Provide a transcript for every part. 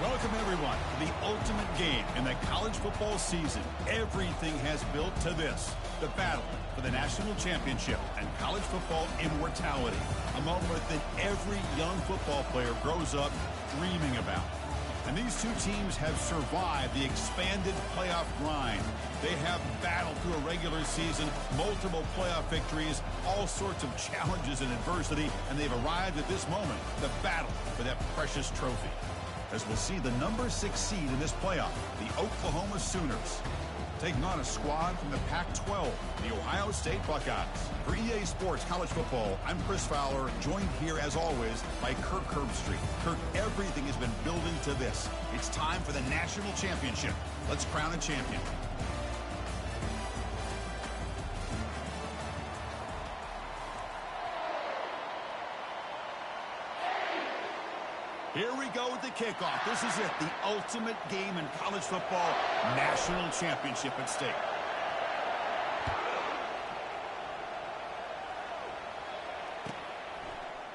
Welcome, everyone, to the ultimate game in the college football season. Everything has built to this, the battle for the national championship and college football immortality, a moment that every young football player grows up dreaming about. And these two teams have survived the expanded playoff grind. They have battled through a regular season, multiple playoff victories, all sorts of challenges and adversity, and they've arrived at this moment, the battle for that precious trophy. As we'll see the number 6 seed in this playoff, the Oklahoma Sooners, taking on a squad from the Pac-12, the Ohio State Buckeyes. For EA Sports College Football, I'm Chris Fowler, joined here as always by Kirk Herbstreit. Kirk, everything has been building to this. It's time for the national championship. Let's crown a champion. Here we go with the kickoff. This is it, the ultimate game in college football, national championship at stake.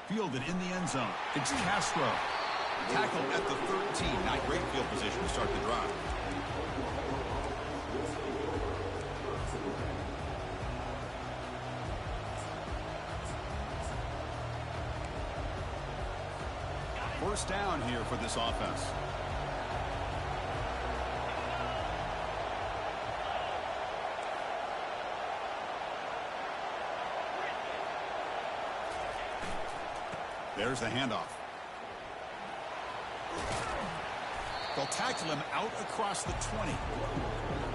Fielded in the end zone. It's Castro. Tackled at the 13. Not great field position to start the drive. First down here for this offense. There's the handoff. They'll tackle him out across the 20.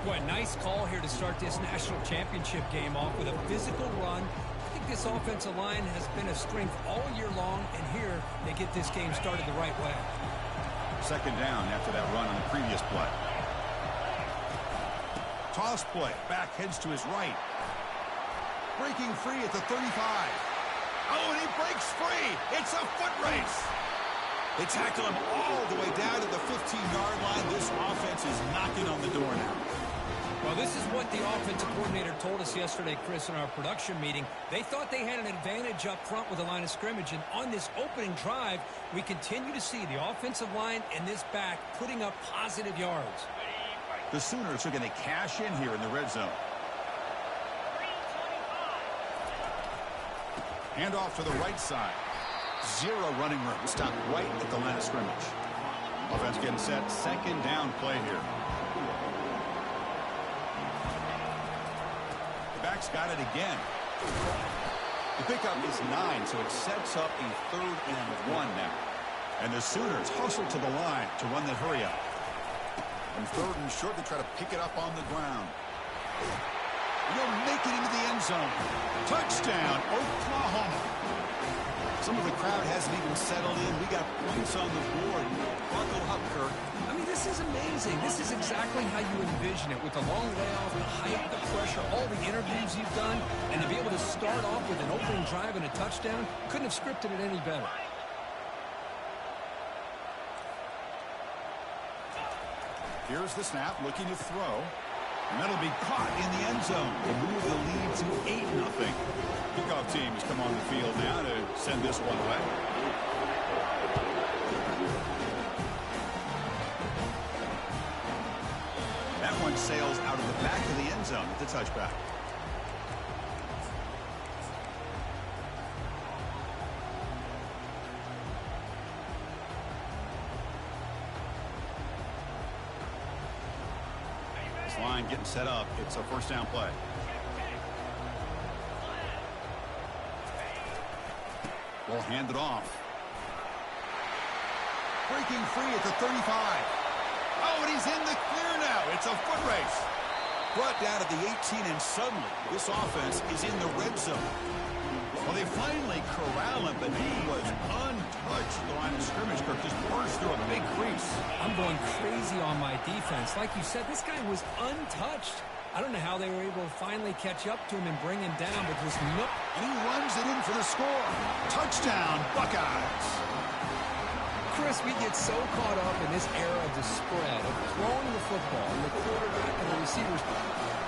Boy, nice call here to start this national championship game off with a physical run. I think this offensive line has been a strength all year long, and here they get this game started the right way. Second down after that run on the previous play. Toss play. Back heads to his right. Breaking free at the 35. Oh, and he breaks free. It's a foot race. They tackle him all the way down to the 15-yard line. This offense is knocking on the door now. Well, this is what the offensive coordinator told us yesterday, Chris, in our production meeting. They thought they had an advantage up front with the line of scrimmage, and on this opening drive, we continue to see the offensive line and this back putting up positive yards. The Sooners are going to cash in here in the red zone. Handoff to the right side. Zero running room. Stopped right at the line of scrimmage. Offense getting set. Second down play here. The back's got it again. The pickup is 9, so it sets up a 3rd and 1 now. And the Sooners hustle to the line to run that hurry up. And 3rd and short, they try to pick it up on the ground. You'll make it into the end zone. Touchdown, Oklahoma. Some of the crowd hasn't even settled in. We got points on the board. Buckle up, Kirk. I mean, this is amazing. This is exactly how you envision it, with the long layoff, the hype, the pressure, all the interviews you've done, and to be able to start off with an opening drive and a touchdown, couldn't have scripted it any better. Here's the snap, looking to throw. And that'll be caught in the end zone to move the lead to 8-0. Kickoff team has come on the field now to send this one away. That one sails out of the back of the end zone with the touchback. Line getting set up. It's a first down play. We'll hand it off. Breaking free at the 35. Oh, and he's in the clear now. It's a foot race. Brought down at the 18, and suddenly this offense is in the red zone. Well, they finally corral him, but he was untouched. The line of scrimmage, Kirk, just burst through a big crease. I'm going crazy on my defense. Like you said, this guy was untouched. I don't know how they were able to finally catch up to him and bring him down, but just nope. And he runs it in for the score. Touchdown, Buckeyes. Chris, we get so caught up in this era of the spread, of throwing the football, and the quarterback and the receivers.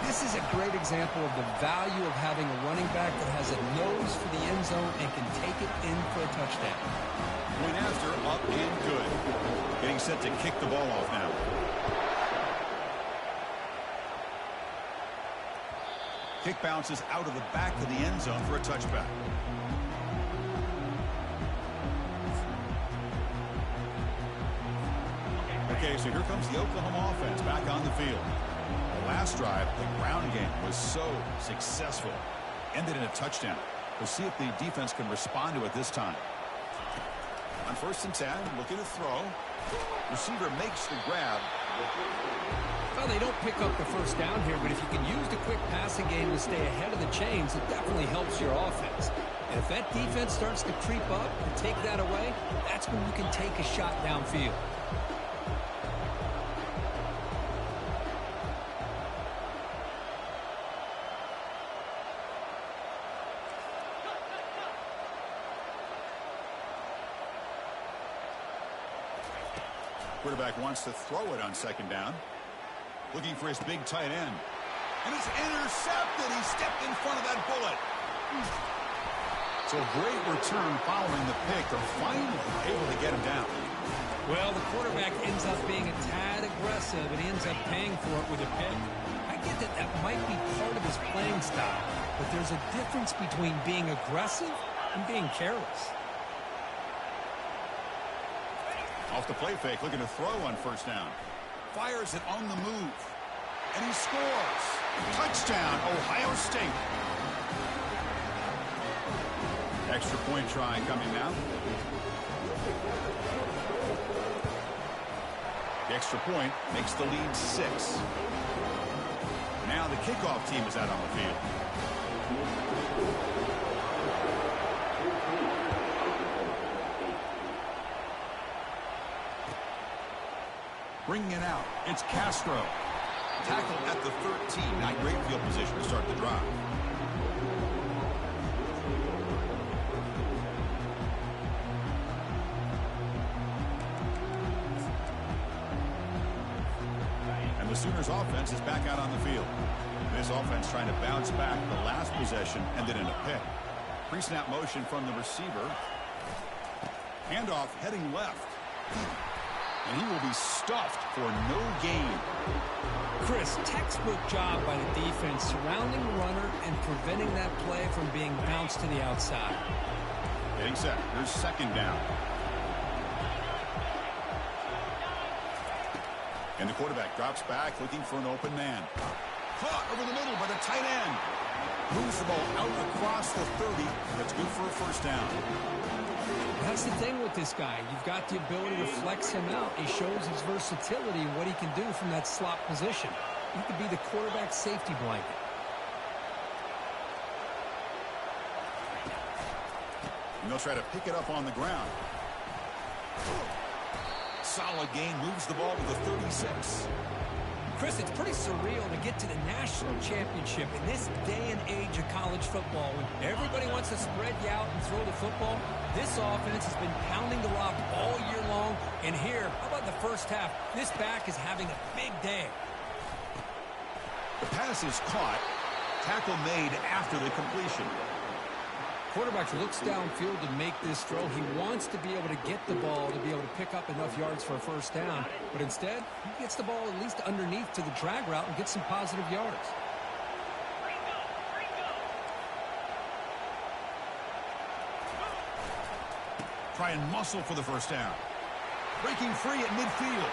This is a great example of the value of having a running back that has a nose for the end zone and can take it in for a touchdown. Point after, up and good. Getting set to kick the ball off now. Kick bounces out of the back of the end zone for a touchback. Okay, so here comes the Oklahoma offense back on the field. The last drive, the ground game was so successful. Ended in a touchdown. We'll see if the defense can respond to it this time. On 1st and 10, looking to throw. Receiver makes the grab. Well, they don't pick up the first down here, but if you can use the quick passing game to stay ahead of the chains, it definitely helps your offense. And if that defense starts to creep up and take that away, that's when you can take a shot downfield. Quarterback wants to throw it on 2nd down. Looking for his big tight end. And it's intercepted. He stepped in front of that bullet. So great return following the pick. They're finally able to get him down. Well, the quarterback ends up being a tad aggressive, and he ends up paying for it with a pick. I get that that might be part of his playing style, but there's a difference between being aggressive and being careless. Off the play fake, looking to throw on 1st down. Fires it on the move. And he scores. Touchdown, Ohio State. Extra point try coming now. The extra point makes the lead 6. Now the kickoff team is out on the field. Bringing it out, it's Castro. Tackle at the 13. Not great field position to start the drive. And the Sooners offense is back out on the field. This offense trying to bounce back. The last possession ended in a pick. Pre-snap motion from the receiver. Handoff heading left. And he will be stuffed for no gain. Chris, textbook job by the defense surrounding the runner and preventing that play from being bounced to the outside. Getting set. Here's 2nd down. And the quarterback drops back looking for an open man. Caught over the middle by the tight end. Moves the ball out across the 30. That's good for a 1st down. That's the thing with this guy. You've got the ability to flex him out. He shows his versatility and what he can do from that slot position. He could be the quarterback safety blanket. And they'll try to pick it up on the ground. Solid gain, moves the ball to the 36. Chris, it's pretty surreal to get to the national championship in this day and age of college football. When everybody wants to spread you out and throw the football, this offense has been pounding the rock all year long. And here, how about the first half? This back is having a big day. The pass is caught. Tackle made after the completion. Quarterback looks downfield to make this throw. He wants to be able to get the ball to be able to pick up enough yards for a first down. But instead, he gets the ball at least underneath to the drag route and gets some positive yards. Try and muscle for the first down. Breaking free at midfield.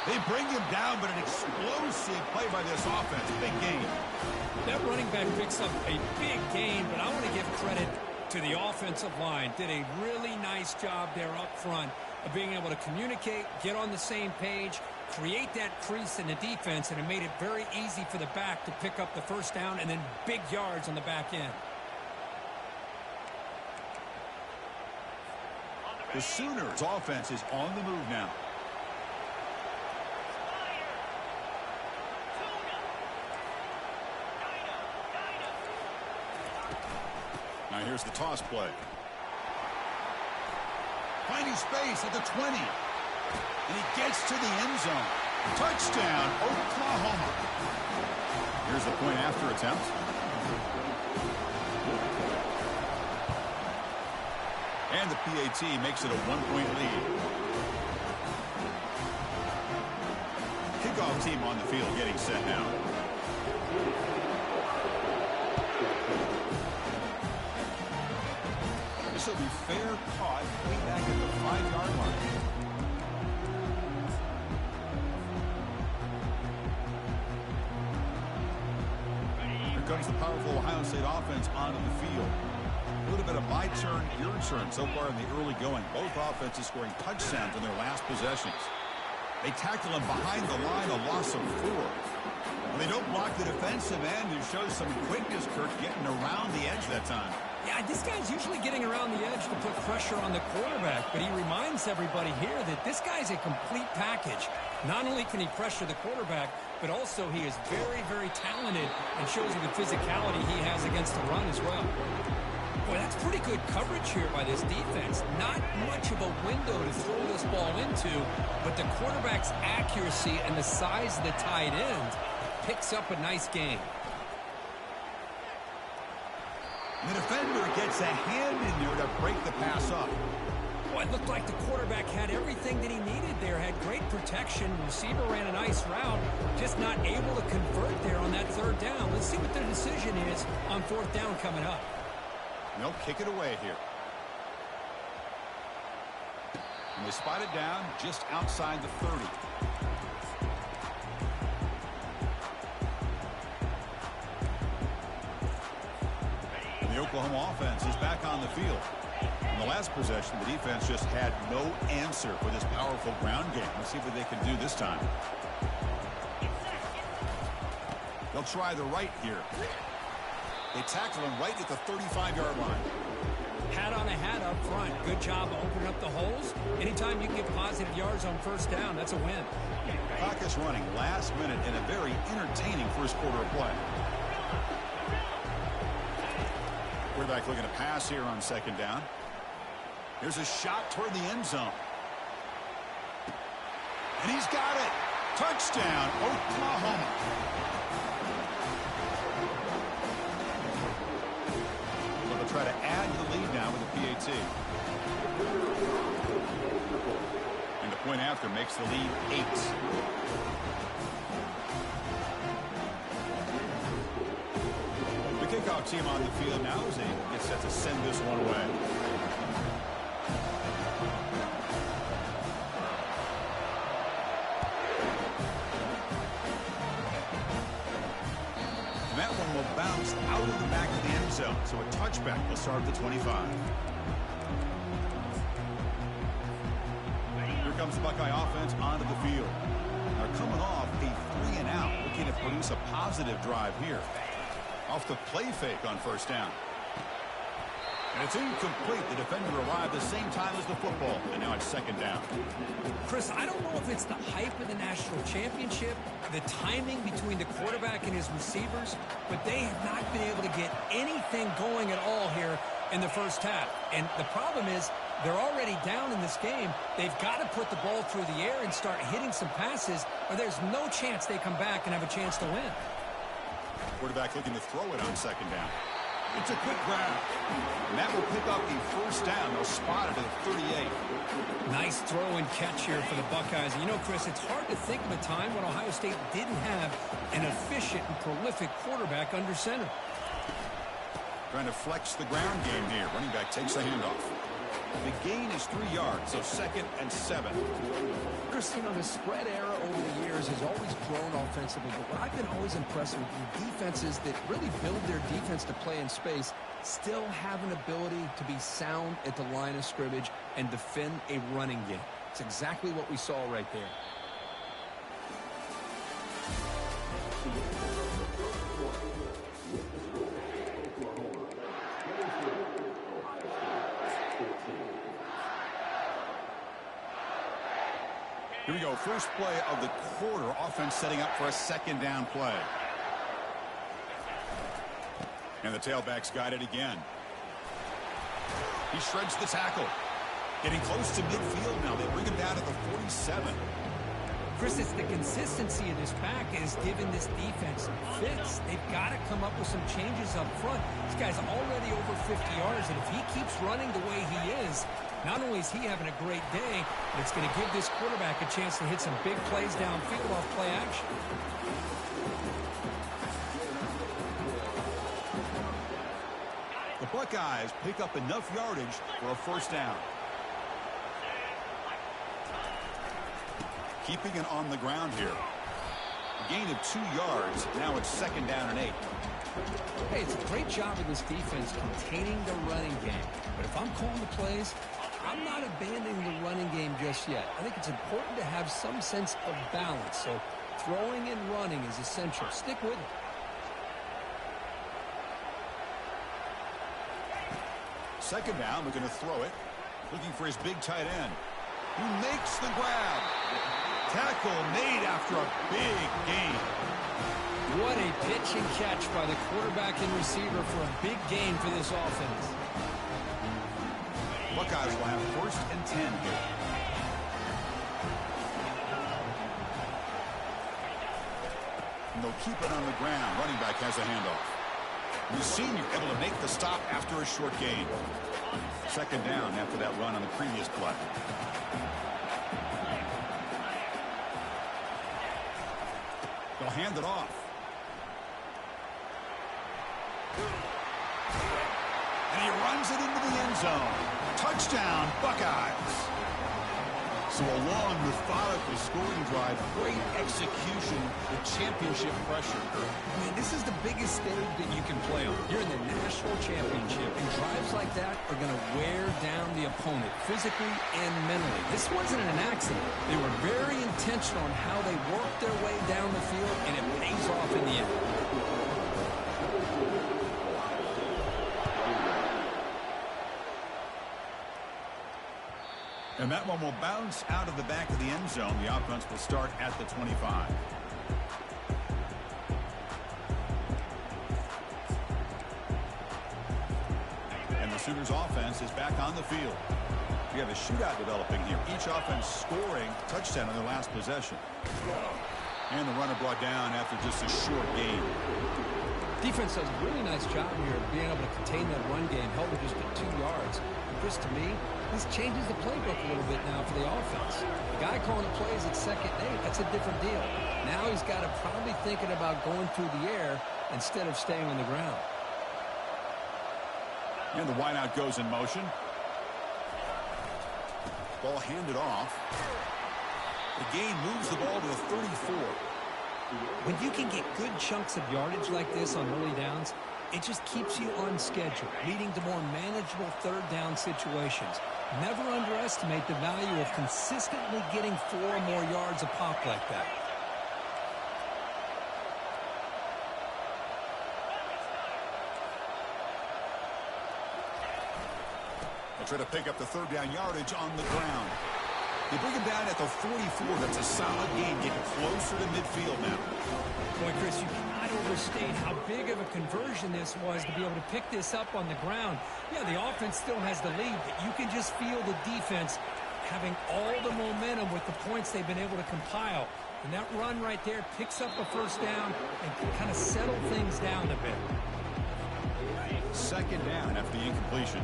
They bring him down, but an explosive play by this offense. Big gain. That running back picks up a big gain, but I want to give credit to the offensive line. Did a really nice job there up front of being able to communicate, get on the same page, create that crease in the defense, and it made it very easy for the back to pick up the first down and then big yards on the back end. The Sooners' offense is on the move now. Now here's the toss play. Finding space at the 20. And he gets to the end zone. Touchdown, Oklahoma. Here's the point after attempt. And the PAT makes it a 1-point lead. Kickoff team on the field getting set now. This will be fair caught way back at the 5-yard line. Here comes the powerful Ohio State offense onto the field. A little bit of my turn, your turn so far in the early going. Both offenses scoring touchdowns in their last possessions. They tackle him behind the line, a loss of 4. Well, they don't block the defensive end, who shows some quickness, Kirk, getting around the edge that time. Yeah, this guy's usually getting around the edge to put pressure on the quarterback, but he reminds everybody here that this guy's a complete package. Not only can he pressure the quarterback, but also he is very, very talented and shows you the physicality he has against the run as well. Boy, that's pretty good coverage here by this defense. Not much of a window to throw this ball into, but the quarterback's accuracy and the size of the tight end picks up a nice gain. The defender gets a hand in there to break the pass up. Well, it looked like the quarterback had everything that he needed there. Had great protection. Receiver ran a nice route. Just not able to convert there on that third down. Let's see what their decision is on fourth down coming up. They'll kick it away here. And they spot it down just outside the 30. And the Oklahoma offense is back on the field. In the last possession, the defense just had no answer for this powerful ground game. Let's see what they can do this time. They'll try the right here. They tackle him right at the 35-yard line. Hat on a hat up front. Good job opening up the holes. Anytime you can get positive yards on first down, that's a win. Clock is running last minute in a very entertaining first quarter of play. Quarterback looking to pass here on second down. Here's a shot toward the end zone. And he's got it. Touchdown, Oklahoma. They'll try to add to the lead now with the PAT. And the point after makes the lead 8. The kickoff team on the field now as they get set to send this one away. And that one will bounce out of the back of the end zone, so a touchback will start at the 25. Here comes the Buckeye offense onto the field. They're coming off a 3-and-out, looking to produce a positive drive here. Off the play fake on first down. And it's incomplete. The defender arrived the same time as the football. And now it's second down. Chris, I don't know if it's the hype of the national championship, the timing between the quarterback and his receivers, but they have not been able to get anything going at all here in the first half. And the problem is they're already down in this game. They've got to put the ball through the air and start hitting some passes, or there's no chance they come back and have a chance to win. Quarterback looking to throw it on second down. It's a quick grab. And that will pick up a first down. They'll spot it at the 38. Nice throw and catch here for the Buckeyes. And you know, Chris, it's hard to think of a time when Ohio State didn't have an efficient and prolific quarterback under center. Trying to flex the ground game here. Running back takes the handoff. The gain is 3 yards, so 2nd and 7. Chris, you know, the spread era over the years has always grown offensively, but what I've been always impressed with defenses that really build their defense to play in space still have an ability to be sound at the line of scrimmage and defend a running game. It's exactly what we saw right there. Here we go. First play of the quarter. Offense setting up for a second down play. And the tailback's got it again. He shreds the tackle. Getting close to midfield now. They bring him down to the 47. Chris, it's the consistency of this pack is giving this defense fits. They've got to come up with some changes up front. This guy's already over 50 yards, and if he keeps running the way he is, not only is he having a great day, but it's going to give this quarterback a chance to hit some big plays downfield off play action. The Buckeyes pick up enough yardage for a first down. Keeping it on the ground here. A gain of 2 yards. Now it's second down and 8. Hey, it's a great job of this defense containing the running game. But if I'm calling the plays, I'm not abandoning the running game just yet. I think it's important to have some sense of balance. So throwing and running is essential. Stick with it. Second down, we're going to throw it. Looking for his big tight end. Who makes the grab. Tackle made after a big gain. What a pitch and catch by the quarterback and receiver for a big gain for this offense. Buckeyes will have first and 10 here. And they'll keep it on the ground. Running back has a handoff. The senior able to make the stop after a short gain. Second down after that run on the previous play. They'll hand it off. And he runs it into the end zone. Touchdown, Buckeyes. So a long, methodical scoring drive. Great execution with championship pressure. Man, this is the biggest stage that you can play on. You're in the national championship, and drives like that are going to wear down the opponent physically and mentally. This wasn't an accident. They were very intentional on how they worked their way down the field, and it pays off in the end. And that one will bounce out of the back of the end zone. The offense will start at the 25. And the Sooners offense is back on the field. We have a shootout developing here. Each offense scoring touchdown on their last possession. And the runner brought down after just a short gain. Defense does a really nice job here of being able to contain that run game, held it just at 2 yards. Chris, to me, this changes the playbook a little bit now for the offense. The guy calling the plays at second and 8, that's a different deal. Now he's got to probably thinking about going through the air instead of staying on the ground. And the wideout goes in motion. Ball handed off. The gain moves the ball to the 34. When you can get good chunks of yardage like this on early downs, it just keeps you on schedule, leading to more manageable third down situations. Never underestimate the value of consistently getting 4 or more yards a pop like that. Try to pick up the third down yardage on the ground. They bring him down at the 44. That's a solid gain, getting closer to midfield now. Boy, Chris, you cannot overstate how big of a conversion this was to be able to pick this up on the ground. Yeah, the offense still has the lead, but you can just feel the defense having all the momentum with the points they've been able to compile. And that run right there picks up a first down and can kind of settle things down a bit. Second down after the incompletion.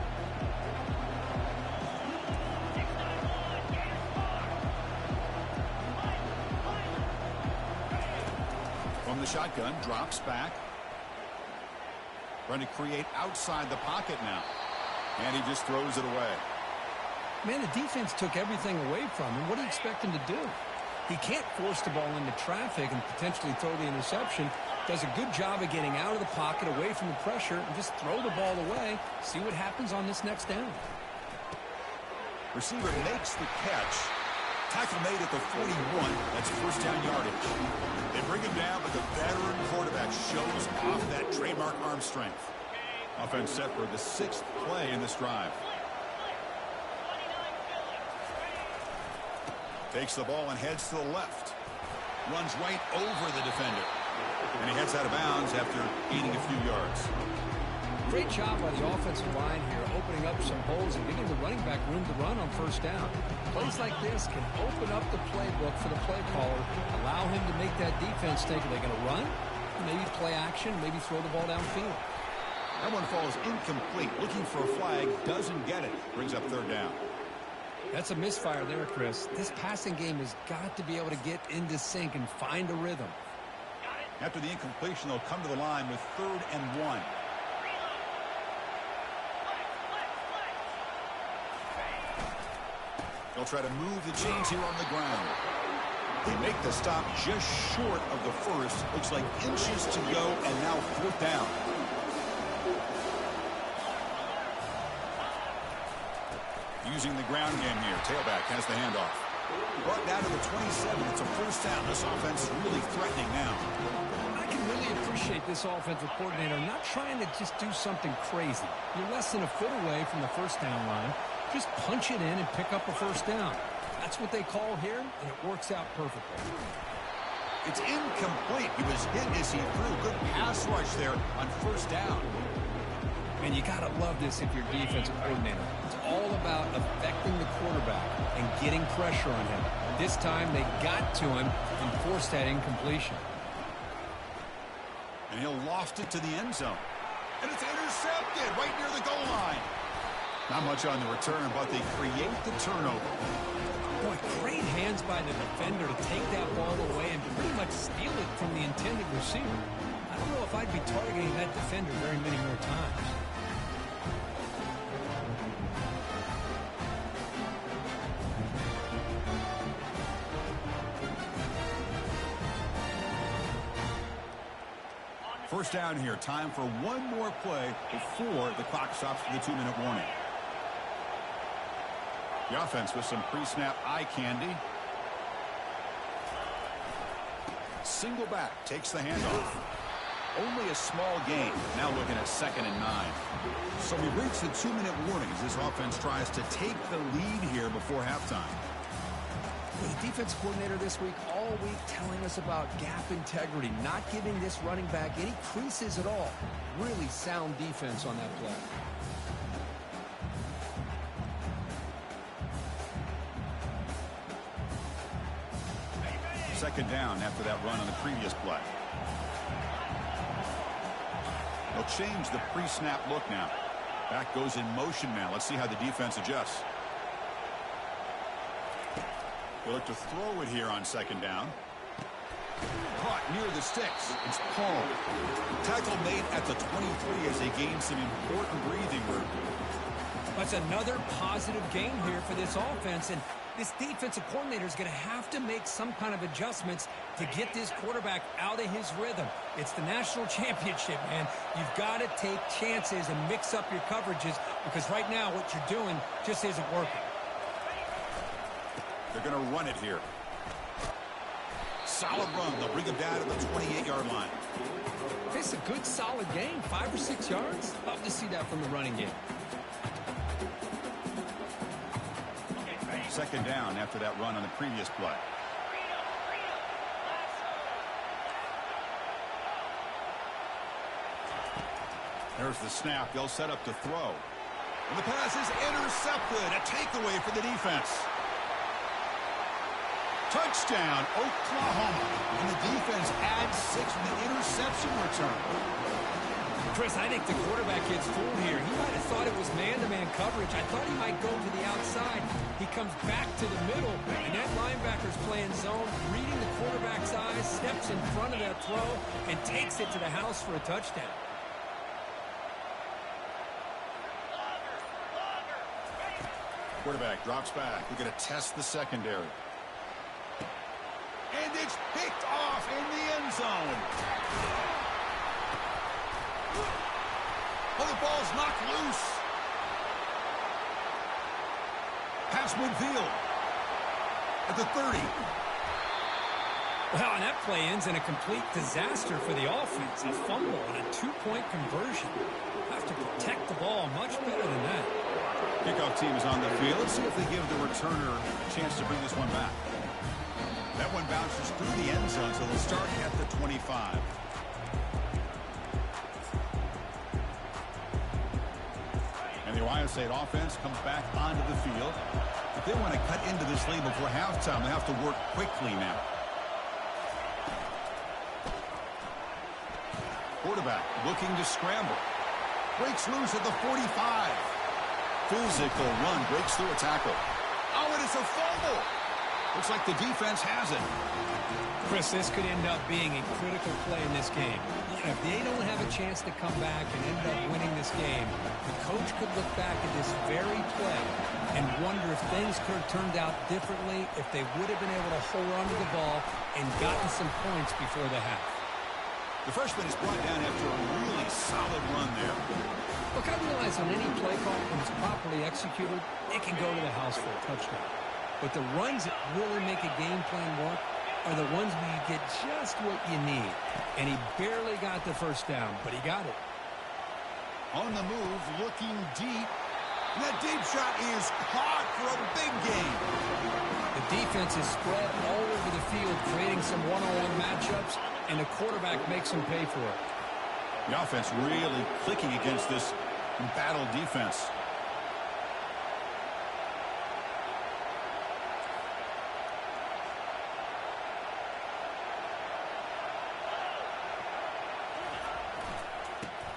From the shotgun, drops back. Trying to create outside the pocket now. And he just throws it away. Man, the defense took everything away from him. What do you expect him to do? He can't force the ball into traffic and potentially throw the interception. Does a good job of getting out of the pocket, away from the pressure, and just throw the ball away. See what happens on this next down. Receiver makes the catch. Tackle made at the 41. That's first down yardage. They bring him down, but the veteran quarterback shows off that trademark arm strength. Offense set for the 6th play in this drive. Takes the ball and heads to the left. Runs right over the defender. And he heads out of bounds after gaining a few yards. Great job by the offensive line here, opening up some holes and giving the running back room to run on first down. Plays like this can open up the playbook for the play caller, allow him to make that defense think, are they going to run? Maybe play action, maybe throw the ball downfield. That one falls incomplete. Looking for a flag, doesn't get it. Brings up third down. That's a misfire there, Chris. This passing game has got to be able to get into sync and find a rhythm. After the incompletion, they'll come to the line with 3rd and 1. They'll try to move the chains here on the ground. They make the stop just short of the first. Looks like inches to go, and now 4th down. Using the ground game here. Tailback has the handoff. Brought down to the 27. It's a first down. This offense is really threatening now. I can really appreciate this offensive coordinator not trying to just do something crazy. You're less than a foot away from the first down line. Just punch it in and pick up a first down. That's what they call here, and it works out perfectly. It's incomplete. He was hit as he threw. Good pass rush there on first down. And you got to love this if you're defensive coordinator. It's all about affecting the quarterback and getting pressure on him. This time they got to him and forced that incompletion. And he'll loft it to the end zone. And it's intercepted right near the goal line. Not much on the return, but they create the turnover. Boy, great hands by the defender to take that ball away and pretty much steal it from the intended receiver. I don't know if I'd be targeting that defender very many more times. First down here. Time for one more play before the clock stops for the 2-minute warning. The offense with some pre-snap eye candy. Single back. Takes the handoff. Only a small gain. Now looking at 2nd and 9. So we reach the 2-minute warning as this offense tries to take the lead here before halftime. The defense coordinator this week, all week, telling us about gap integrity, not giving this running back any creases at all. Really sound defense on that play. Second down after that run on the previous play. They'll change the pre-snap look now. Back goes in motion now. Let's see how the defense adjusts. They look to throw it here on second down. Caught near the sticks. It's Paul. Tackle made at the 23 as they gain some important breathing room. That's another positive game here for this offense, and this defensive coordinator is going to have to make some kind of adjustments to get this quarterback out of his rhythm. It's the national championship, man. You've got to take chances and mix up your coverages because right now what you're doing just isn't working. They're going to run it here. Solid run. They'll bring him down to the 28-yard line. It's a good, solid game. 5 or 6 yards. Love to see that from the running game. Second down after that run on the previous play. There's the snap. They'll set up to throw. And the pass is intercepted. A takeaway for the defense. Touchdown, Oklahoma. And the defense adds 6 with the interception return. Chris, I think the quarterback gets fooled here. He might have thought it was man-to-man coverage. I thought he might go to the outside. He comes back to the middle, and that linebacker's playing zone, reading the quarterback's eyes, steps in front of that throw, and takes it to the house for a touchdown. Quarterback drops back. We're going to test the secondary. And it's picked off in the end zone. Oh, the ball's knocked loose. Pass midfield. At the 30. Well, and that play ends in a complete disaster for the offense. A fumble and a 2-point conversion. Have to protect the ball much better than that. Kickoff team is on the field. Let's see if they give the returner a chance to bring this one back. That one bounces through the end zone, so they'll start at the 25. And the Ohio State offense comes back onto the field. If they want to cut into this lead before halftime, they have to work quickly now. Quarterback looking to scramble. Breaks loose at the 45. Physical run, breaks through a tackle. Oh, and it's a fumble. Looks like the defense has it. Chris, this could end up being a critical play in this game. If they don't have a chance to come back and end up winning this game, the coach could look back at this very play and wonder if things could have turned out differently, if they would have been able to hold on to the ball and gotten some points before the half. The freshman is brought down after a really solid run there. Look, I realize on any play call, when it's properly executed, it can go to the house for a touchdown. But the runs that really make a game plan work are the ones where you get just what you need. And he barely got the first down, but he got it. On the move, looking deep. And that deep shot is caught for a big gain. The defense is spread all over the field, creating some one-on-one matchups, and the quarterback makes them pay for it. The offense really clicking against this embattled defense.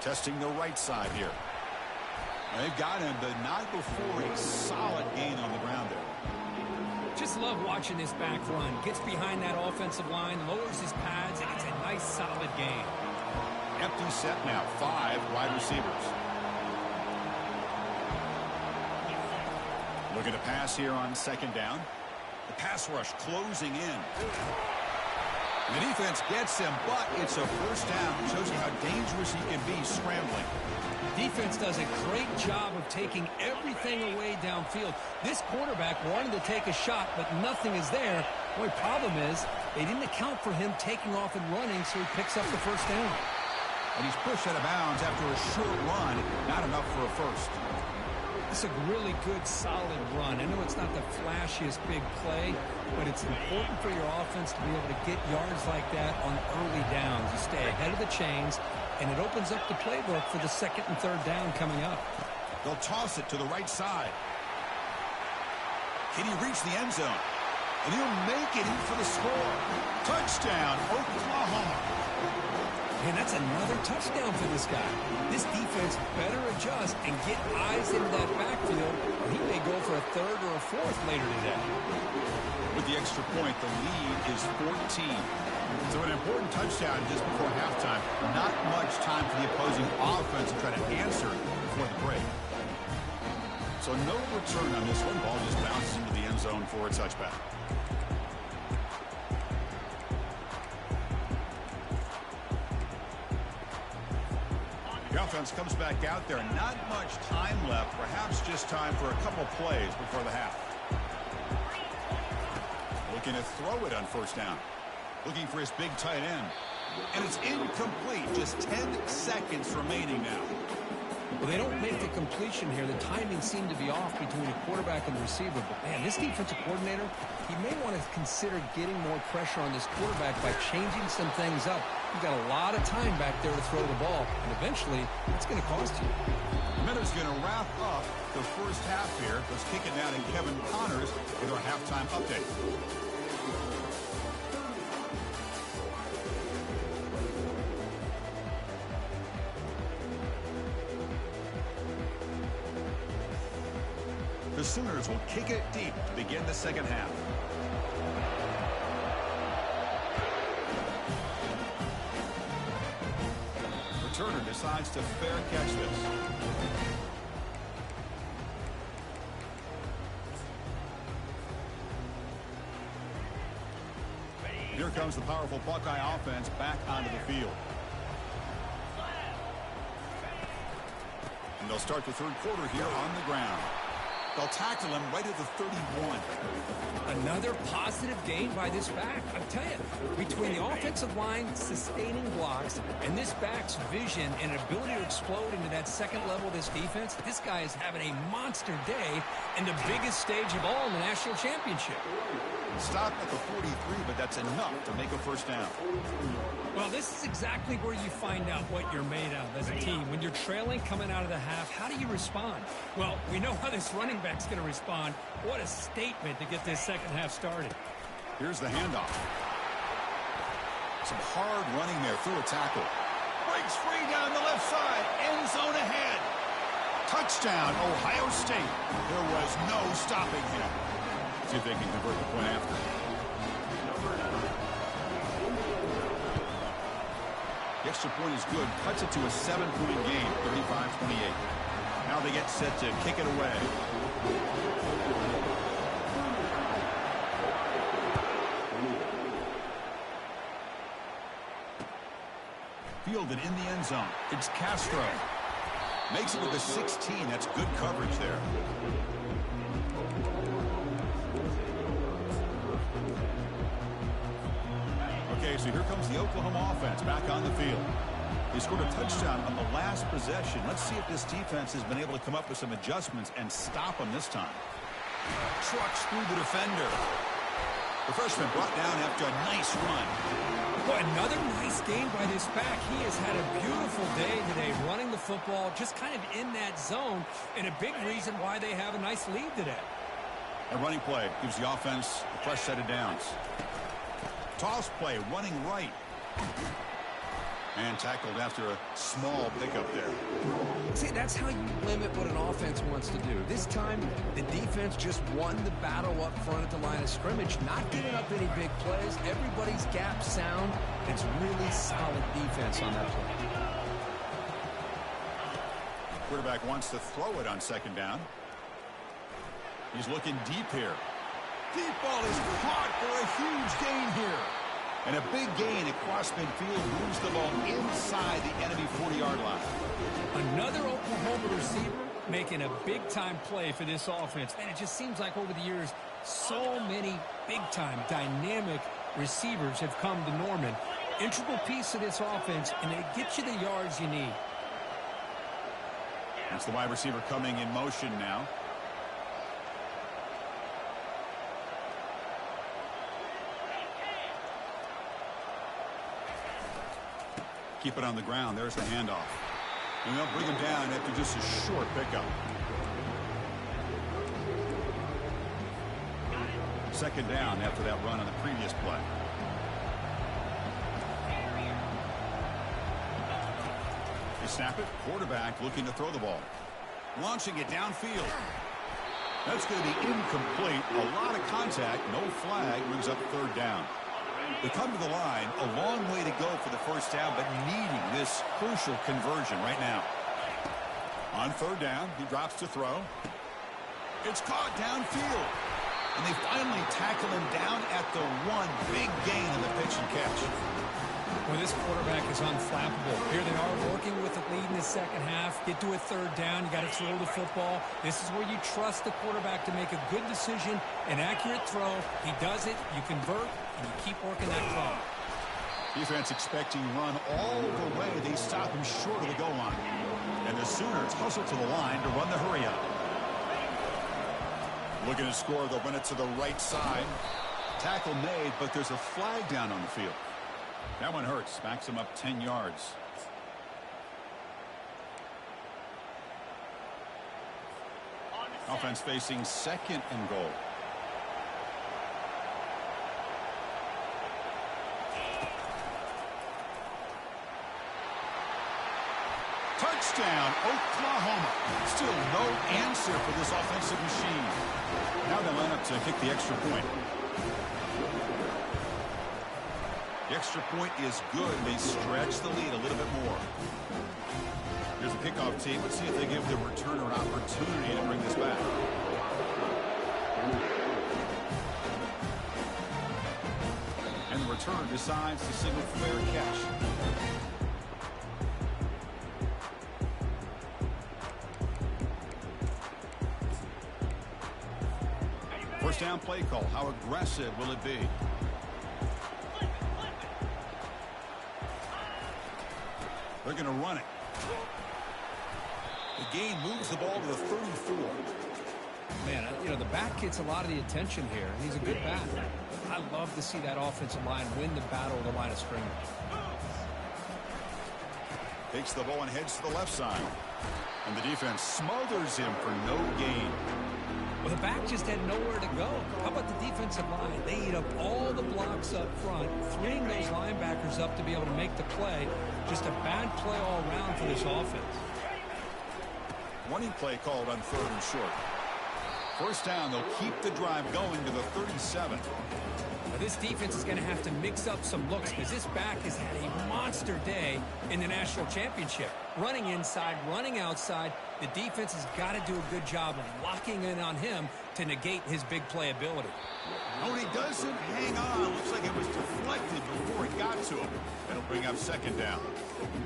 Testing the right side here. They've got him, but not before a solid gain on the ground there. Just love watching this back run. Gets behind that offensive line, lowers his pads, and it's a nice, solid gain. Empty set now, 5 wide receivers. Looking to pass here on second down. The pass rush closing in. The defense gets him, but it's a first down. Shows you how dangerous he can be scrambling. Defense does a great job of taking everything away downfield. This quarterback wanted to take a shot, but nothing is there. The only problem is they didn't account for him taking off and running, so he picks up the first down. And he's pushed out of bounds after a short run. Not enough for a first. It's a really good, solid run. I know it's not the flashiest big play, but it's important for your offense to be able to get yards like that on early downs. You stay ahead of the chains, and it opens up the playbook for the second and third down coming up. They'll toss it to the right side. Can he reach the end zone? And he'll make it in for the score. Touchdown, Oklahoma. And that's another touchdown for this guy. This defense better adjust and get eyes into that backfield, or he may go for a third or a fourth later today. With the extra point, the lead is 14. So an important touchdown just before halftime. Not much time for the opposing offense to try to answer before the break. So no return on this one. Ball just bounces into the end zone for a touchback. The offense comes back out there. Not much time left. Perhaps just time for a couple plays before the half. Looking to throw it on first down. Looking for his big tight end. And it's incomplete. Just 10 seconds remaining now. Well, they don't make the completion here. The timing seemed to be off between the quarterback and the receiver. But, man, this defensive coordinator, he may want to consider getting more pressure on this quarterback by changing some things up. You've got a lot of time back there to throw the ball, and eventually it's going to cost you. The minute's going to wrap up the first half here. Let's kick it down to Kevin Connors with our halftime update. The Sooners will kick it deep to begin the second half. Returner decides to fair catch this. Here comes the powerful Buckeye offense back onto the field. And they'll start the third quarter here on the ground. They'll tackle him right at the 31. Another positive gain by this back. I'm telling you, between the offensive line sustaining blocks and this back's vision and ability to explode into that second level of this defense, this guy is having a monster day in the biggest stage of all in the national championship. Stopped at the 43, but that's enough to make a first down. Well, this is exactly where you find out what you're made of as a team. When you're trailing coming out of the half, how do you respond? Well, we know how this running back's going to respond. What a statement to get this second half started. Here's the handoff. Some hard running there through a tackle. Breaks free down the left side. End zone ahead. Touchdown, Ohio State. There was no stopping him. See if they can convert the point after. The extra point is good. Cuts it to a 7-point game, 35-28. Now they get set to kick it away. Fielded in the end zone. It's Castro. Makes it to the 16. That's good coverage there. Okay, so here comes the Oklahoma offense back on the field. They scored a touchdown on the last possession. Let's see if this defense has been able to come up with some adjustments and stop them this time. Trucks through the defender. The freshman brought down after a nice run. Boy, another nice game by this back. He has had a beautiful day today running the football, just kind of in that zone, and a big reason why they have a nice lead today. A running play gives the offense a fresh set of downs. Toss play, running right. And tackled after a small pickup there. See, that's how you limit what an offense wants to do. This time, the defense just won the battle up front at the line of scrimmage, not giving up any big plays. Everybody's gap sound. It's really solid defense on that play. Quarterback wants to throw it on second down. He's looking deep here. Deep ball is caught for a huge gain here. And a big gain across midfield moves the ball inside the enemy 40-yard line. Another Oklahoma receiver making a big-time play for this offense. And it just seems like over the years, so many big-time, dynamic receivers have come to Norman. Integral piece of this offense, and they get you the yards you need. That's the wide receiver coming in motion now. Keep it on the ground. There's the handoff. And they'll bring him down after just a short pickup. Second down after that run on the previous play. They snap it. Quarterback looking to throw the ball. Launching it downfield. That's going to be incomplete. A lot of contact. No flag. Brings up third down. They come to the line, a long way to go for the first down, but needing this crucial conversion right now. On third down, he drops to throw. It's caught downfield. And they finally tackle him down at the one. Big gain in the pitch and catch. Well, this quarterback is unflappable. Here they are working with the lead in the second half. Get to a third down. You got to throw the football. This is where you trust the quarterback to make a good decision, an accurate throw. He does it. You convert, and you keep working that clock. Defense expecting run all the way. They stop him short of the goal line. And the Sooners hustle to the line to run the hurry up. Looking to score, they'll run it to the right side. Tackle made, but there's a flag down on the field. That one hurts. Backs him up 10 yards. Offense facing 2nd and goal. Touchdown, Oklahoma. Still no answer for this offensive machine. Now they line up to kick the extra point. The extra point is good. They stretch the lead a little bit more. Here's a kickoff team. Let's see if they give the returner an opportunity to bring this back. And the returner decides to signal fair catch. First down play call. How aggressive will it be? They're going to run it. The game moves the ball to the 34. Man, you know, the back gets a lot of the attention here. He's a good back. I love to see that offensive line win the battle of the line of scrimmage. Takes the ball and heads to the left side. And the defense smothers him for no gain. Well, the back just had nowhere to go. How about the defensive line? They eat up all the blocks up front, freeing those linebackers up to be able to make the play. Just a bad play all around for this offense. Running play called on 3rd and short. First down, they'll keep the drive going to the 37. Now, this defense is going to have to mix up some looks because this back has had a monster day in the national championship. Running inside, running outside. The defense has got to do a good job of locking in on him to negate his big play ability. Oh, and he doesn't hang on. Looks like it was deflected before it got to him. That'll bring up 2nd down.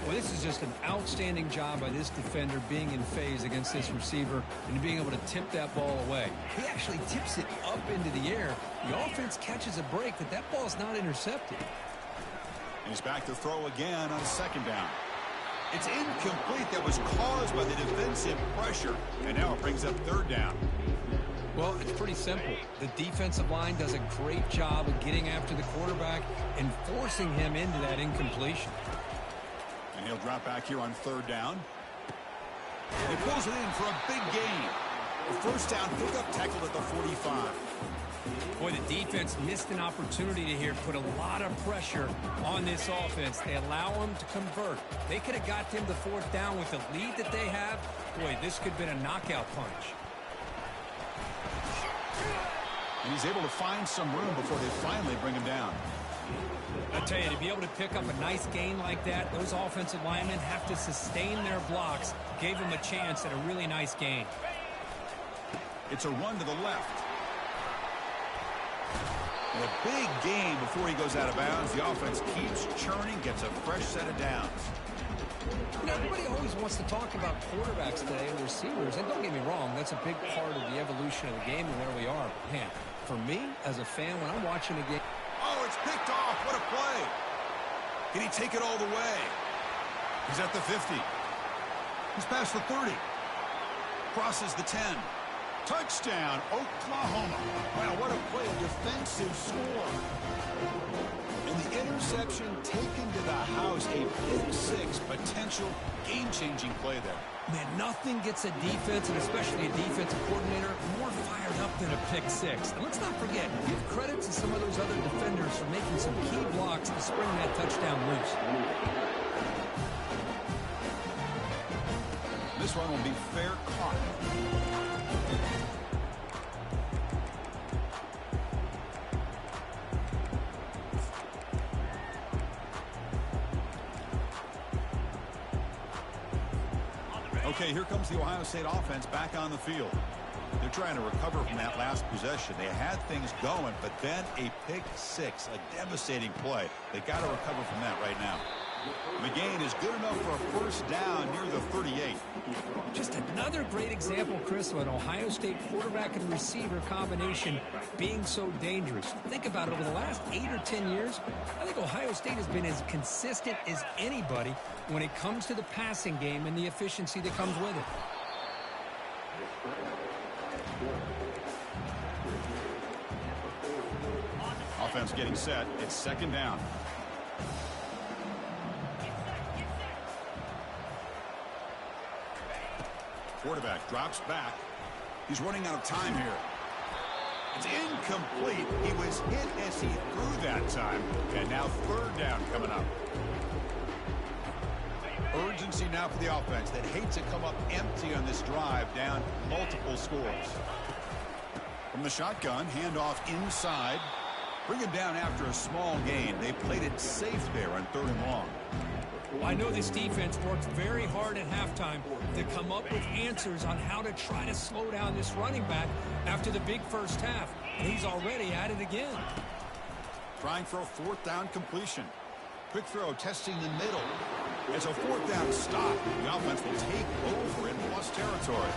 Well, this is just an outstanding job by this defender being in phase against this receiver and being able to tip that ball away. He actually tips it up into the air. The offense catches a break, but that ball's not intercepted. And he's back to throw again on 2nd down. It's incomplete. That was caused by the defensive pressure. And now it brings up 3rd down. Well, it's pretty simple. The defensive line does a great job of getting after the quarterback and forcing him into that incompletion. And he'll drop back here on 3rd down. He pulls it in for a big gain. A first down pickup tackled at the 45. Boy, the defense missed an opportunity to here put a lot of pressure on this offense. They allow them to convert. They could have got them to 4th down with the lead that they have. Boy, this could have been a knockout punch. And he's able to find some room before they finally bring him down. I tell you, to be able to pick up a nice gain like that, those offensive linemen have to sustain their blocks. Gave them a chance at a really nice gain. It's a run to the left. And a big gain before he goes out of bounds. The offense keeps churning, gets a fresh set of downs. You know, everybody always wants to talk about quarterbacks today and receivers. And don't get me wrong, that's a big part of the evolution of the game and where we are. But man, for me, as a fan, when I'm watching a game... Oh, it's picked off. What a play. Can he take it all the way? He's at the 50. He's past the 30. Crosses the 10. Touchdown, Oklahoma. Wow, what a play, a defensive score. And the interception taken to the house, a pick 6 potential game-changing play there. Man, nothing gets a defense, and especially a defensive coordinator, more fired up than a pick 6. And let's not forget, give credit to some of those other defenders for making some key blocks to spring that touchdown loose. This one will be fair caught. Okay, here comes the Ohio State offense back on the field. They're trying to recover from that last possession. They had things going, but then a pick 6, a devastating play. They got to recover from that right now. The gain is good enough for a first down near the 38. Just another great example, Chris, of an Ohio State quarterback and receiver combination being so dangerous. Think about it. Over the last 8 or 10 years, I think Ohio State has been as consistent as anybody when it comes to the passing game and the efficiency that comes with it. Offense getting set. It's second down. Quarterback drops back. He's running out of time here. It's incomplete. He was hit as he threw that time. And now third down coming up. Urgency now for the offense that hates to come up empty on this drive, down multiple scores. From the shotgun, handoff inside. Bring him down after a small gain. They played it safe there on 3rd and long. Well, I know this defense worked very hard at halftime to come up with answers on how to try to slow down this running back after the big first half. And he's already at it again. Trying for a 4th down completion. Quick throw, testing the middle. It's a 4th down stop. The offense will take over in plus territory.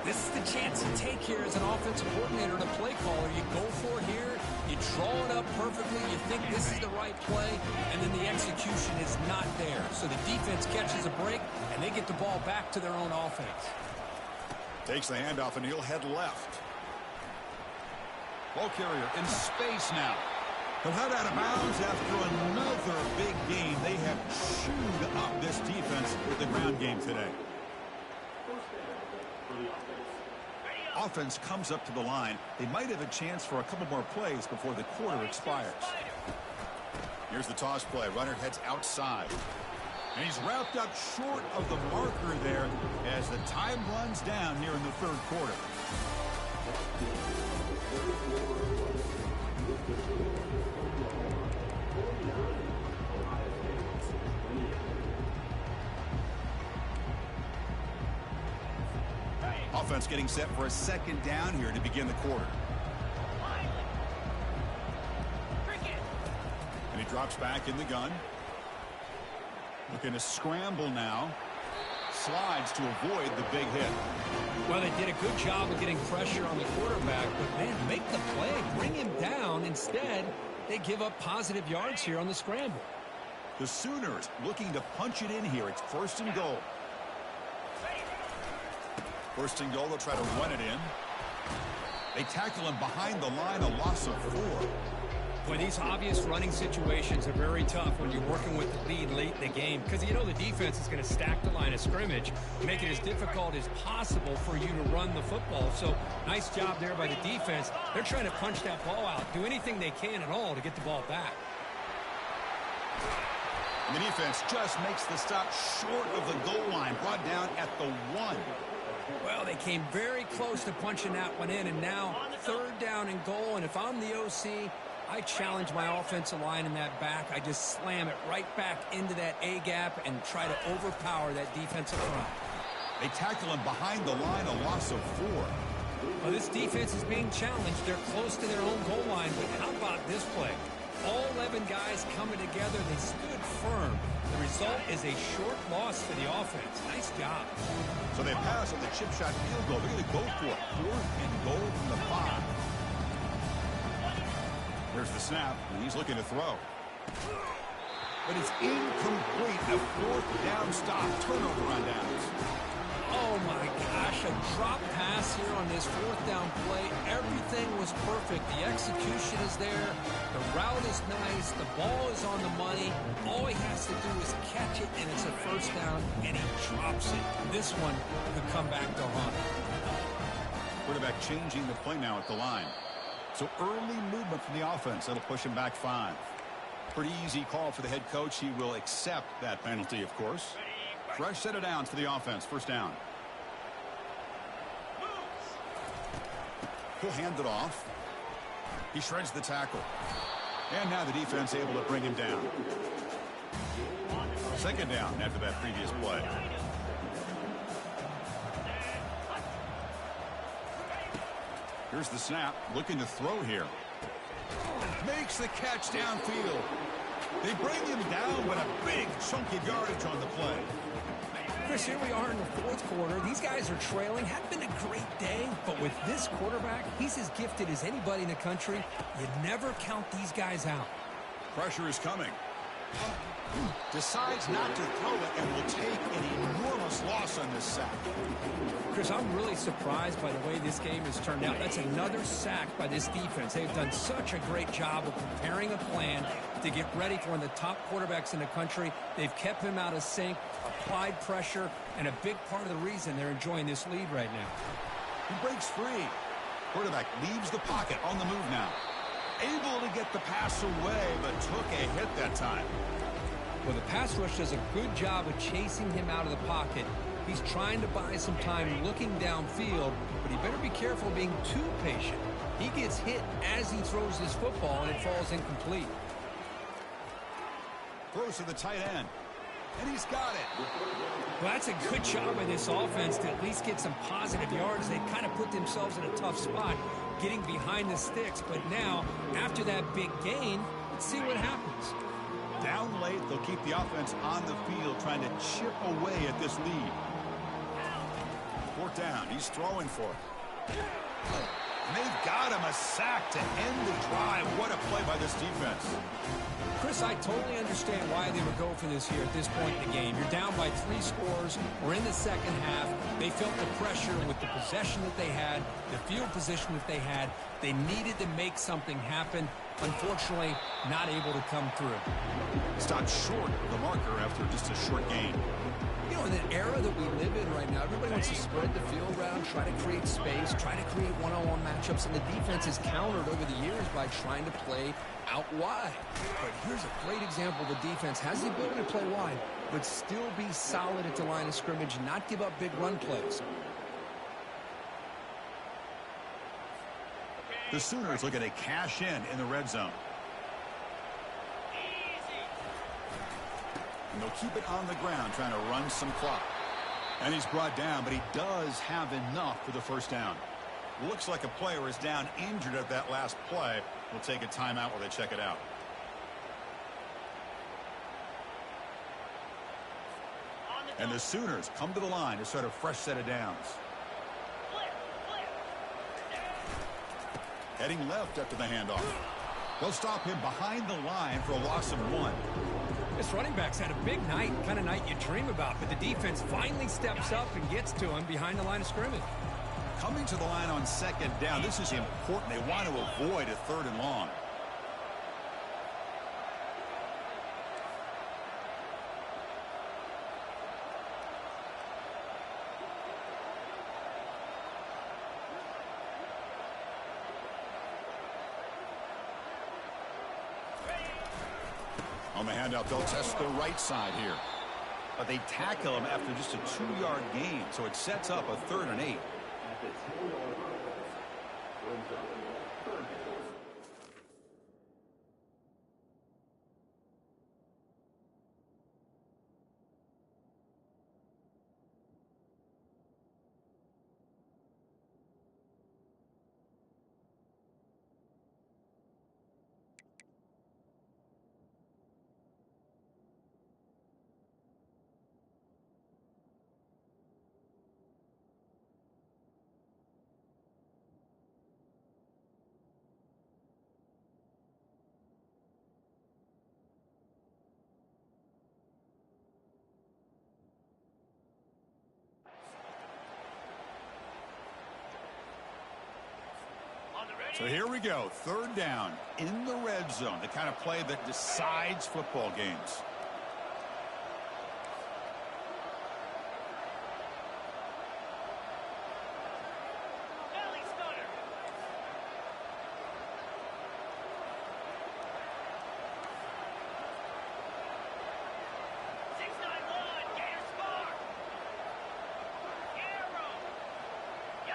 This is the chance you take here as an offensive coordinator and a play caller. You go for it here. You draw it up perfectly. You think this is the right play, and then the execution is not there. So the defense catches a break, and they get the ball back to their own offense. Takes the handoff, and he'll head left. Ball carrier in space now. He'll head out of bounds after another big gain. They have chewed up this defense with the ground game today. Offense comes up to the line. They might have a chance for a couple more plays before the quarter expires. Here's the toss play. Runner heads outside. And he's wrapped up short of the marker there as the time runs down here in the 3rd quarter. Offense getting set for a 2nd down here to begin the quarter. And he drops back in the gun. Looking to scramble now. Slides to avoid the big hit. Well, they did a good job of getting pressure on the quarterback, but, man, make the play. Bring him down. Instead, they give up positive yards here on the scramble. The Sooners looking to punch it in here. It's 1st and goal. 1st and goal, they'll try to run it in. They tackle him behind the line, a loss of 4. Boy, these obvious running situations are very tough when you're working with the lead late in the game because you know the defense is going to stack the line of scrimmage, make it as difficult as possible for you to run the football. So, nice job there by the defense. They're trying to punch that ball out, do anything they can at all to get the ball back. And the defense just makes the stop short of the goal line, brought down at the 1. Well, they came very close to punching that one in, and now 3rd down and goal. And if I'm the OC, I challenge my offensive line in that back. I just slam it right back into that A-gap and try to overpower that defensive front. They tackle him behind the line, a loss of 4. Well, this defense is being challenged. They're close to their own goal line, but how about this play? All 11 guys coming together. They stood firm. The result is a short loss for the offense. Nice job. So they pass on the chip shot field goal. They're going to go for it. 4th and goal from the 5. There's the snap, and he's looking to throw. But it's incomplete. A 4th down stop. Turnover on downs. Oh, my gosh. A drop pass here on this 4th down play. Everything was perfect. The execution is there. The route is nice. The ball is on the money. All he has to do is catch it, and it's a 1st down, and he drops it. This one could come back to haunt him. Quarterback changing the play now at the line. So early movement from the offense. That'll push him back 5. Pretty easy call for the head coach. He will accept that penalty, of course. Fresh set of downs for the offense. 1st down. He'll hand it off. He shreds the tackle. And now the defense able to bring him down. 2nd down after that previous play. Here's the snap. Looking to throw here. Makes the catch downfield. They bring him down with a big chunk of yardage on the play. Chris, here we are in the fourth quarter. These guys are trailing. Hadn't been a great day, but with this quarterback, he's as gifted as anybody in the country. You never count these guys out. Pressure is coming. Decides not to throw it and will take an enormous loss on this sack. Chris, I'm really surprised by the way this game has turned out. That's another sack by this defense. They've done such a great job of preparing a plan to get ready for one of the top quarterbacks in the country. They've kept him out of sync, applied pressure, and a big part of the reason they're enjoying this lead right now. He breaks free. Quarterback leaves the pocket on the move now. Able to get the pass away, but took a hit that time. Well, the pass rush does a good job of chasing him out of the pocket. He's trying to buy some time looking downfield, but he better be careful being too patient. He gets hit as he throws this football, and it falls incomplete. Throws to the tight end, and he's got it. Well, that's a good job by this offense to at least get some positive yards. They kind of put themselves in a tough spot getting behind the sticks, but now, after that big gain, let's see what happens. Down late, they'll keep the offense on the field trying to chip away at this lead. Fourth down, he's throwing for it. And they've got him a sack to end the drive. What a play by this defense. Chris, I totally understand why they would go for this here at this point in the game. You're down by 3 scores. We're in the second half. They felt the pressure with the possession that they had, the field position that they had. They needed to make something happen. Unfortunately, not able to come through. Stopped short of the marker after just a short gain. You know, in the era that we live in right now, everybody wants to spread the field around, try to create space, try to create one-on-one matchups, and the defense has countered over the years by trying to play out wide. But here's a great example. The defense has the ability to play wide, but still be solid at the line of scrimmage, not give up big run plays. The Sooners looking to cash in the red zone. And they'll keep it on the ground, trying to run some clock. And he's brought down, but he does have enough for the first down. Looks like a player is down injured at that last play. We'll take a timeout while they check it out. And the Sooners come to the line to start a fresh set of downs. Heading left after the handoff. They'll stop him behind the line for a loss of 1. This running back's had a big night, kind of night you dream about, but the defense finally steps up and gets to him behind the line of scrimmage. Coming to the line on second down, this is important. They want to avoid a 3rd and long. On the handout, they'll test the right side here. But they tackle him after just a 2-yard gain, so it sets up a 3rd and 8. So here we go, 3rd down in the red zone, the kind of play that decides football games.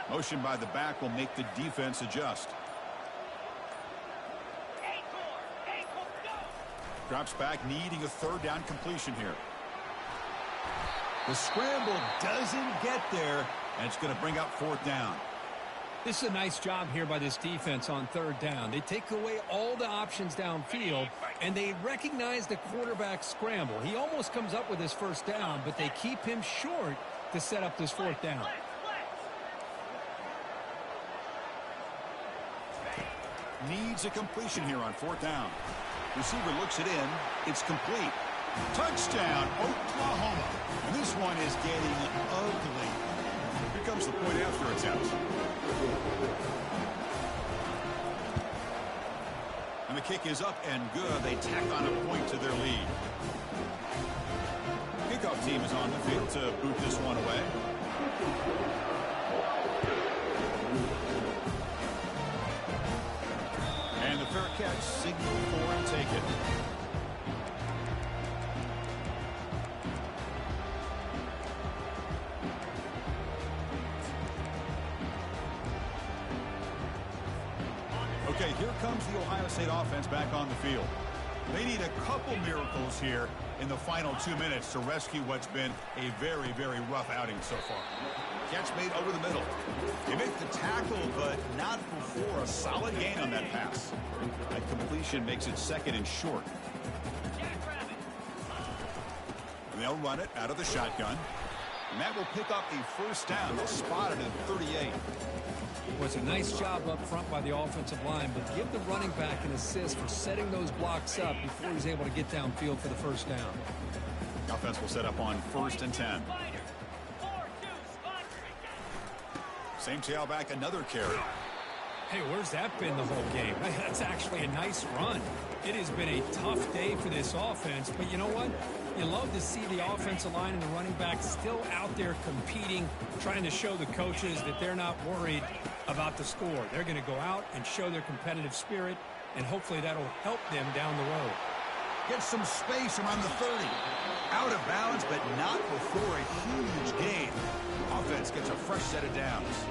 Motion by the back will make the defense adjust. Drops back, needing a 3rd down completion here. The scramble doesn't get there, and it's going to bring up 4th down. This is a nice job here by this defense on third down. They take away all the options downfield, and they recognize the quarterback scramble. He almost comes up with his first down, but they keep him short to set up this fourth down. Needs a completion here on fourth down. Receiver looks it in. It's complete. Touchdown, Oklahoma. And this one is getting ugly. Here comes the point after attempt. And the kick is up and good. They tack on a point to their lead. Kickoff team is on the field to boot this one away. And the fair catch, signal for and take it. Okay, here comes the Ohio State offense back on the field. They need a couple miracles here in the final 2 minutes to rescue what's been a very, very rough outing so far. Catch made over the middle. They make the tackle, but not before a solid gain on that pass. That completion makes it second and short. And they'll run it out of the shotgun. And that will pick up a first down. They'll spot it at 38. Well, it's a nice job up front by the offensive line, but give the running back an assist for setting those blocks up before he's able to get downfield for the first down. Offense will set up on 1st and 10. Same tailback, another carry. Hey, where's that been the whole game? That's actually a nice run. It has been a tough day for this offense, but you know what? You love to see the offensive line and the running back still out there competing, trying to show the coaches that they're not worried about the score. They're going to go out and show their competitive spirit, and hopefully that'll help them down the road. Gets some space around the 30. Out of bounds, but not before a huge gain. Offense gets a fresh set of downs.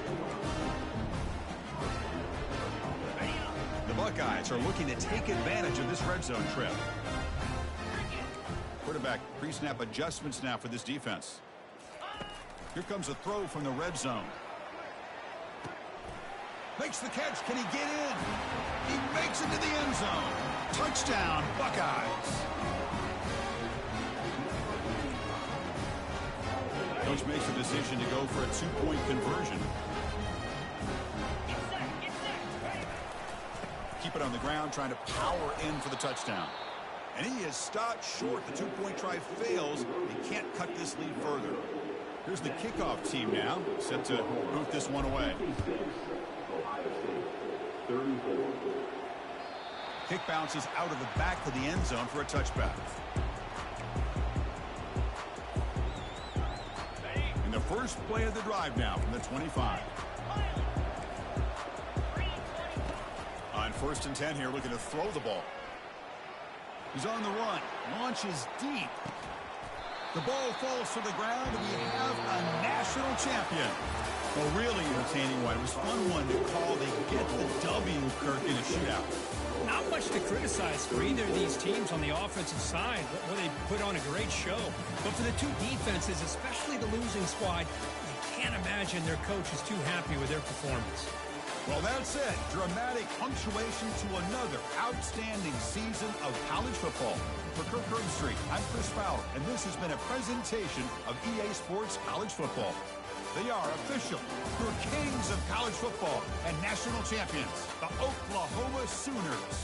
The Buckeyes are looking to take advantage of this red zone trip. Quarterback pre-snap adjustments now for this defense. Here comes a throw from the red zone. Makes the catch. Can he get in? He makes it to the end zone. Touchdown, Buckeyes. Coach makes the decision to go for a 2-point conversion. Keep it on the ground, trying to power in for the touchdown. And he is stopped short. The 2-point try fails. They can't cut this lead further. Here's the kickoff team now, set to boot this one away. Kick bounces out of the back to the end zone for a touchback. And the first play of the drive now from the 25. On 1st and 10 here, looking to throw the ball. He's on the run. Launches deep. The ball falls to the ground, and we have a national champion. Well, really entertaining one. It was fun one to call. They get the W, Kirk, in a shootout. Not much to criticize for either of these teams on the offensive side, where they put on a great show. But for the two defenses, especially the losing squad, you can't imagine their coach is too happy with their performance. Well, that's it. Dramatic punctuation to another outstanding season of college football. For Kirk Herbstreit, I'm Chris Fowler, and this has been a presentation of EA Sports College Football. They are official, your kings of college football and national champions, the Oklahoma Sooners.